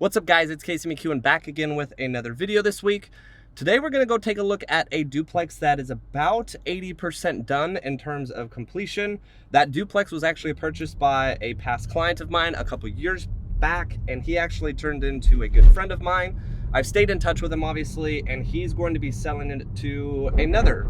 What's up guys, it's Casey McKeown back again with another video this week. Today we're gonna go take a look at a duplex that is about 80% done in terms of completion. That duplex was actually purchased by a past client of mine a couple years back, and he actually turned into a good friend of mine. I've stayed in touch with him obviously, and he's going to be selling it to another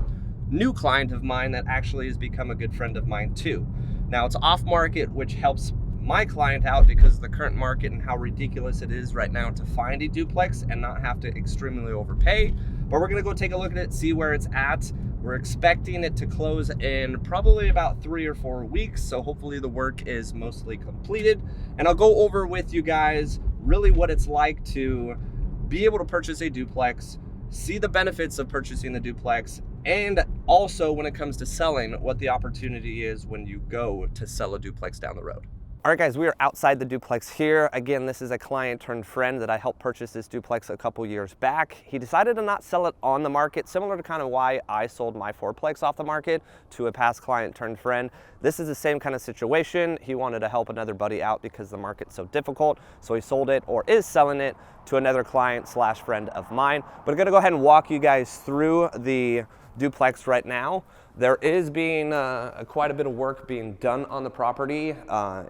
new client of mine that actually has become a good friend of mine too. Now it's off market, which helps my client out because of the current market and how ridiculous it is right now to find a duplex and not have to extremely overpay. But we're gonna go take a look at it, see where it's at. We're expecting it to close in probably about 3 or 4 weeks, so hopefully the work is mostly completed. And I'll go over with you guys really what it's like to be able to purchase a duplex, see the benefits of purchasing the duplex, and also when it comes to selling, what the opportunity is when you go to sell a duplex down the road. All right guys, we are outside the duplex here. Again, this is a client turned friend that I helped purchase this duplex a couple years back. He decided to not sell it on the market, similar to kind of why I sold my fourplex off the market to a past client turned friend. This is the same kind of situation. He wanted to help another buddy out because the market's so difficult. So he sold it, or is selling it, to another client slash friend of mine. But I'm gonna go ahead and walk you guys through the duplex right now. There is being quite a bit of work being done on the property.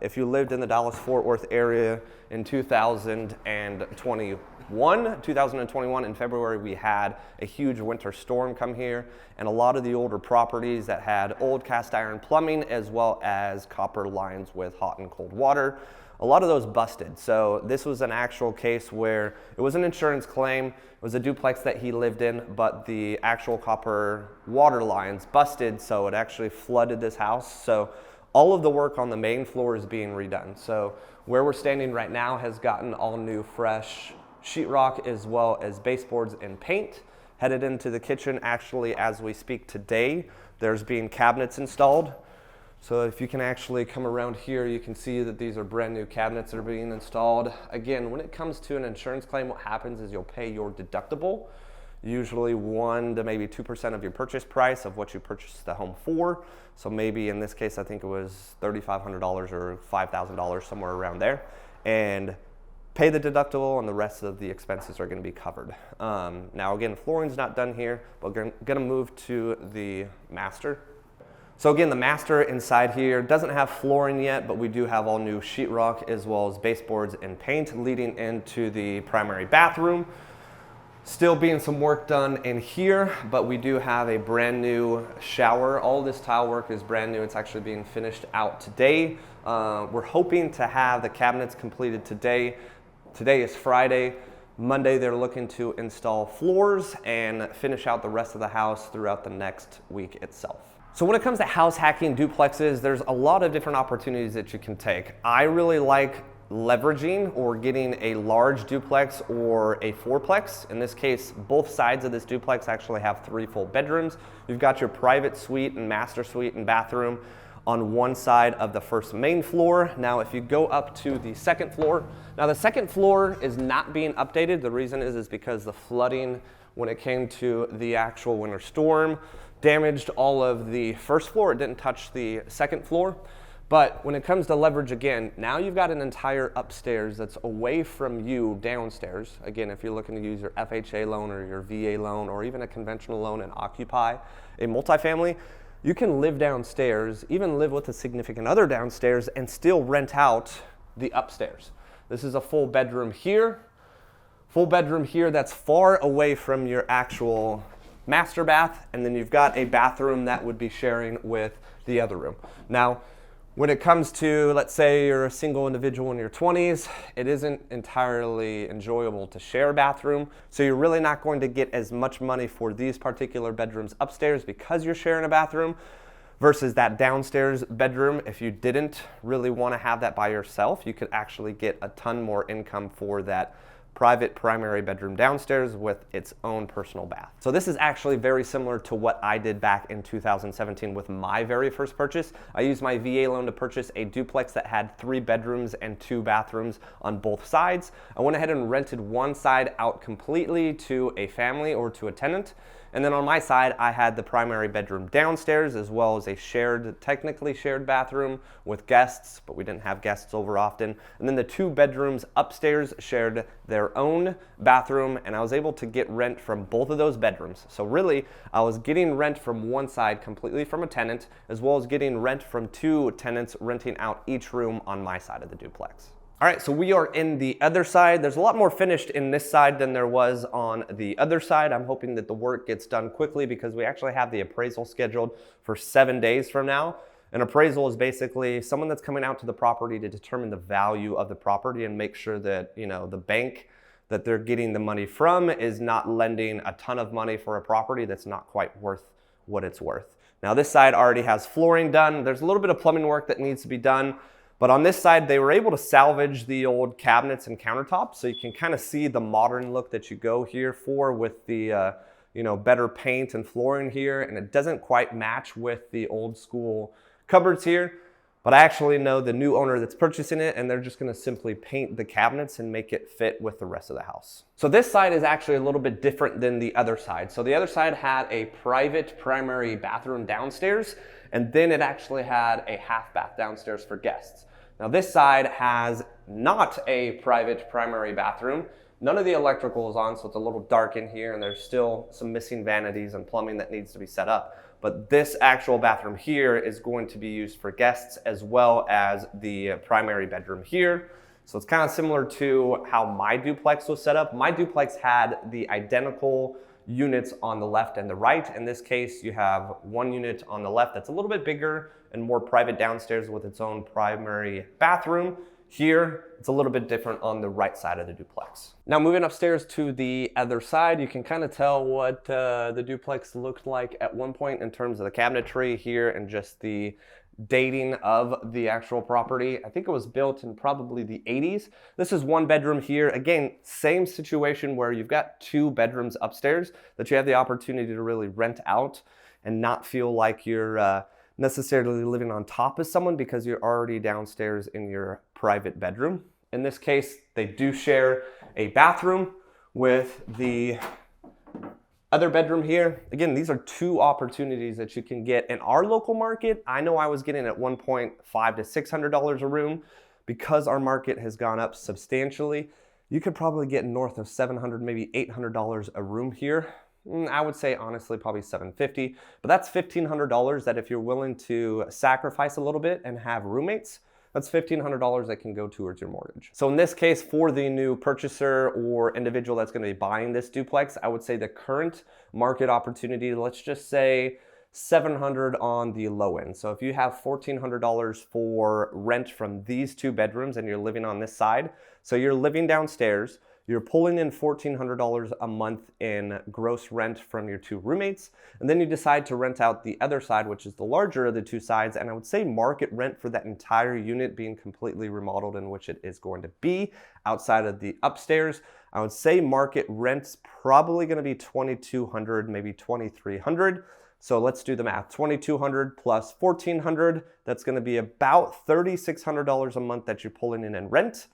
If you lived in the Dallas-Fort Worth area in 2021 in February, we had a huge winter storm come here, and a lot of the older properties that had old cast iron plumbing as well as copper lines with hot and cold water, a lot of those busted. So this was an actual case where it was an insurance claim. It was a duplex that he lived in, but the actual copper water lines busted, so it actually flooded this house. So all of the work on the main floor is being redone. So where we're standing right now has gotten all new fresh sheetrock as well as baseboards and paint. Headed into the kitchen actually as we speak today. There's being cabinets installed. So if you can actually come around here, you can see that these are brand new cabinets that are being installed. Again, when it comes to an insurance claim, what happens is you'll pay your deductible, usually 1 to maybe 2% of your purchase price of what you purchased the home for. So maybe in this case, I think it was $3,500 or $5,000, somewhere around there. And pay the deductible, and the rest of the expenses are gonna be covered. Now again, flooring's not done here, but we're gonna move to the master. So again, the master inside here doesn't have flooring yet, but we do have all new sheetrock as well as baseboards and paint leading into the primary bathroom. Still being some work done in here, but we do have a brand new shower. All this tile work is brand new. It's actually being finished out today. We're hoping to have the cabinets completed today. Today is Friday. Monday, they're looking to install floors and finish out the rest of the house throughout the next week itself. So when it comes to house hacking duplexes, there's a lot of different opportunities that you can take. I really like leveraging or getting a large duplex or a fourplex. In this case, both sides of this duplex actually have 3 full bedrooms. You've got your private suite and master suite and bathroom on one side of the first main floor. Now, if you go up to the second floor, now the second floor is not being updated. The reason is because the flooding when it came to the actual winter storm damaged all of the first floor. It didn't touch the second floor. But when it comes to leverage, again, now you've got an entire upstairs that's away from you downstairs. Again, if you're looking to use your FHA loan or your VA loan or even a conventional loan and occupy a multifamily, you can live downstairs, even live with a significant other downstairs, and still rent out the upstairs. This is a full bedroom here that's far away from your actual master bath, and then you've got a bathroom that would be sharing with the other room. Now, when it comes to, let's say you're a single individual in your 20s, it isn't entirely enjoyable to share a bathroom, so you're really not going to get as much money for these particular bedrooms upstairs because you're sharing a bathroom versus that downstairs bedroom. If you didn't really want to have that by yourself, you could actually get a ton more income for that private primary bedroom downstairs with its own personal bath. So this is actually very similar to what I did back in 2017 with my very first purchase. I used my VA loan to purchase a duplex that had 3 bedrooms and 2 bathrooms on both sides. I went ahead and rented one side out completely to a family or to a tenant. And then on my side, I had the primary bedroom downstairs as well as a technically shared bathroom with guests, but we didn't have guests over often. And then the 2 bedrooms upstairs shared their own bathroom, and I was able to get rent from both of those bedrooms. So really, I was getting rent from one side completely from a tenant, as well as getting rent from 2 tenants renting out each room on my side of the duplex. All right, so we are in the other side. There's a lot more finished in this side than there was on the other side. I'm hoping that the work gets done quickly because we actually have the appraisal scheduled for 7 days from now. An appraisal is basically someone that's coming out to the property to determine the value of the property and make sure that, the bank that they're getting the money from is not lending a ton of money for a property that's not quite worth what it's worth. Now this side already has flooring done. There's a little bit of plumbing work that needs to be done. But on this side, they were able to salvage the old cabinets and countertops. So you can kind of see the modern look that you go here for with the, better paint and flooring here. And it doesn't quite match with the old school cupboards here. But I actually know the new owner that's purchasing it, and they're just gonna simply paint the cabinets and make it fit with the rest of the house. So this side is actually a little bit different than the other side. So the other side had a private primary bathroom downstairs, and then it actually had a half bath downstairs for guests. Now this side has not a private primary bathroom. None of the electrical is on, so it's a little dark in here, and there's still some missing vanities and plumbing that needs to be set up. But this actual bathroom here is going to be used for guests as well as the primary bedroom here. So it's kind of similar to how my duplex was set up. My duplex had the identical units on the left and the right. In this case, you have one unit on the left that's a little bit bigger and more private downstairs with its own primary bathroom. Here, it's a little bit different on the right side of the duplex. Now moving upstairs to the other side, you can kind of tell what the duplex looked like at one point in terms of the cabinetry here and just the dating of the actual property. I think it was built in probably the 80s. This is one bedroom here. Again, same situation where you've got 2 bedrooms upstairs that you have the opportunity to really rent out and not feel like you're necessarily living on top of someone because you're already downstairs in your private bedroom. In this case, they do share a bathroom with the other bedroom here. Again, these are 2 opportunities that you can get in our local market. I know I was getting at one point $500 to $600 a room. Because our market has gone up substantially, you could probably get north of $700, maybe $800 a room here. I would say honestly probably $750, but that's $1,500 that if you're willing to sacrifice a little bit and have roommates, that's $1,500 that can go towards your mortgage. So in this case, for the new purchaser or individual that's gonna be buying this duplex, I would say the current market opportunity, let's just say $700 on the low end. So if you have $1,400 for rent from these 2 bedrooms and you're living on this side, so you're living downstairs, you're pulling in $1,400 a month in gross rent from your 2 roommates, and then you decide to rent out the other side, which is the larger of the 2 sides, and I would say market rent for that entire unit being completely remodeled, in which it is going to be outside of the upstairs. I would say market rent's probably gonna be $2,200, maybe $2,300. So let's do the math. $2,200 plus $1,400, that's gonna be about $3,600 a month that you're pulling in rent.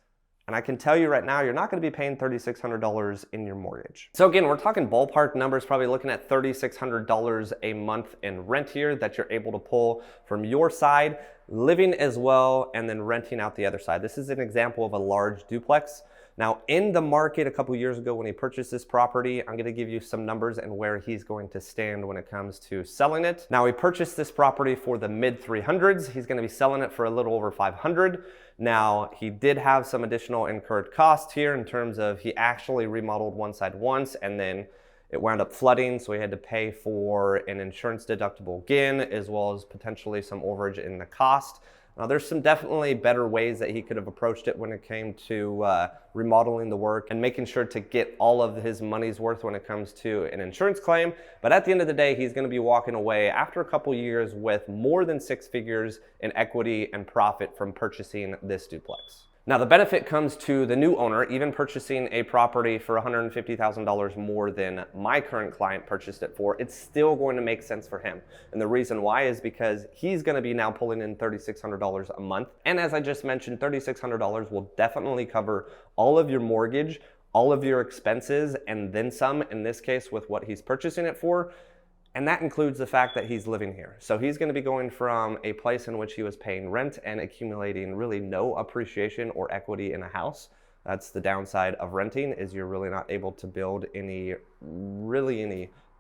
And I can tell you right now, you're not gonna be paying $3,600 in your mortgage. So again, we're talking ballpark numbers, probably looking at $3,600 a month in rent here that you're able to pull from your side, living as well, and then renting out the other side. This is an example of a large duplex. Now in the market a couple years ago when he purchased this property, I'm gonna give you some numbers and where he's going to stand when it comes to selling it. Now he purchased this property for the mid 300s. He's gonna be selling it for a little over 500. Now he did have some additional incurred costs here in terms of he actually remodeled one side once and then it wound up flooding, so he had to pay for an insurance deductible again, as well as potentially some overage in the cost. Now there's some definitely better ways that he could have approached it when it came to remodeling the work and making sure to get all of his money's worth when it comes to an insurance claim. But at the end of the day, he's gonna be walking away after a couple years with more than 6 figures in equity and profit from purchasing this duplex. Now, the benefit comes to the new owner, even purchasing a property for $150,000 more than my current client purchased it for. It's still going to make sense for him. And the reason why is because he's going to be now pulling in $3,600 a month. And as I just mentioned, $3,600 will definitely cover all of your mortgage, all of your expenses, and then some, in this case, with what he's purchasing it for. And that includes the fact that he's living here. So he's going to be going from a place in which he was paying rent and accumulating really no appreciation or equity in a house. That's the downside of renting, is you're really not able to build any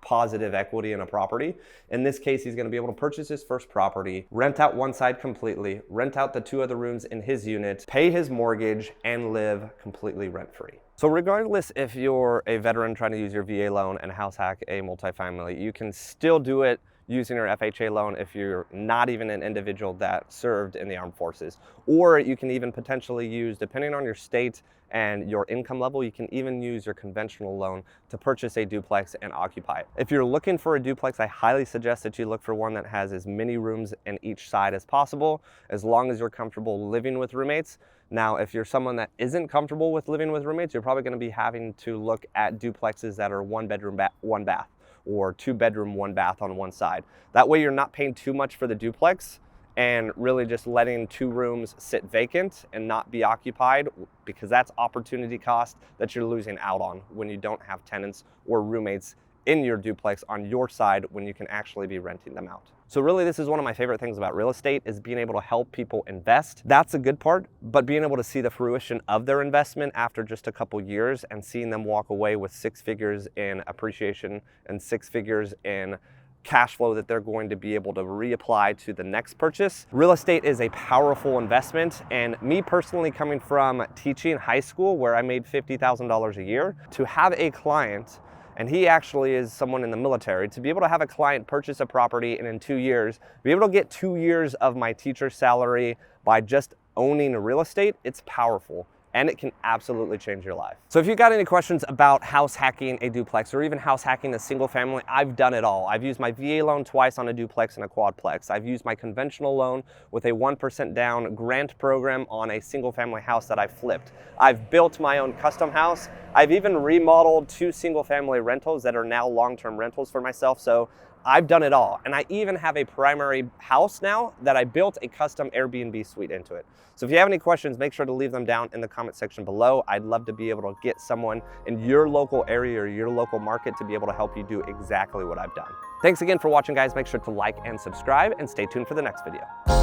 positive equity in a property. In this case, he's going to be able to purchase his first property, rent out one side completely, rent out the 2 other rooms in his unit, pay his mortgage, and live completely rent-free. So regardless if you're a veteran trying to use your VA loan and house hack a multifamily, you can still do it using your FHA loan if you're not even an individual that served in the armed forces. Or you can even potentially use, depending on your state and your income level, you can even use your conventional loan to purchase a duplex and occupy it. If you're looking for a duplex, I highly suggest that you look for one that has as many rooms in each side as possible, as long as you're comfortable living with roommates. Now, if you're someone that isn't comfortable with living with roommates, you're probably going to be having to look at duplexes that are 1 bedroom, 1 bath, or 2 bedroom, 1 bath on one side. That way you're not paying too much for the duplex and really just letting 2 rooms sit vacant and not be occupied, because that's opportunity cost that you're losing out on when you don't have tenants or roommates in your duplex on your side when you can actually be renting them out. So really, this is one of my favorite things about real estate, is being able to help people invest. That's a good part, but being able to see the fruition of their investment after just a couple years and seeing them walk away with 6 figures in appreciation and 6 figures in cash flow that they're going to be able to reapply to the next purchase. Real estate is a powerful investment, and me personally, coming from teaching high school where I made $50,000 a year, to have a client, and he actually is someone in the military, to be able to have a client purchase a property and in 2 years, be able to get 2 years of my teacher's salary by just owning real estate, it's powerful. And it can absolutely change your life. So if you got any questions about house hacking a duplex or even house hacking a single family, I've done it all. I've used my VA loan twice on a duplex and a quadplex. I've used my conventional loan with a 1% down grant program on a single family house that I flipped. I've built my own custom house. I've even remodeled 2 single family rentals that are now long-term rentals for myself. So I've done it all. And I even have a primary house now that I built a custom Airbnb suite into it. So if you have any questions, make sure to leave them down in the comment section below. I'd love to be able to get someone in your local area or your local market to be able to help you do exactly what I've done. Thanks again for watching, guys. Make sure to like and subscribe, and stay tuned for the next video.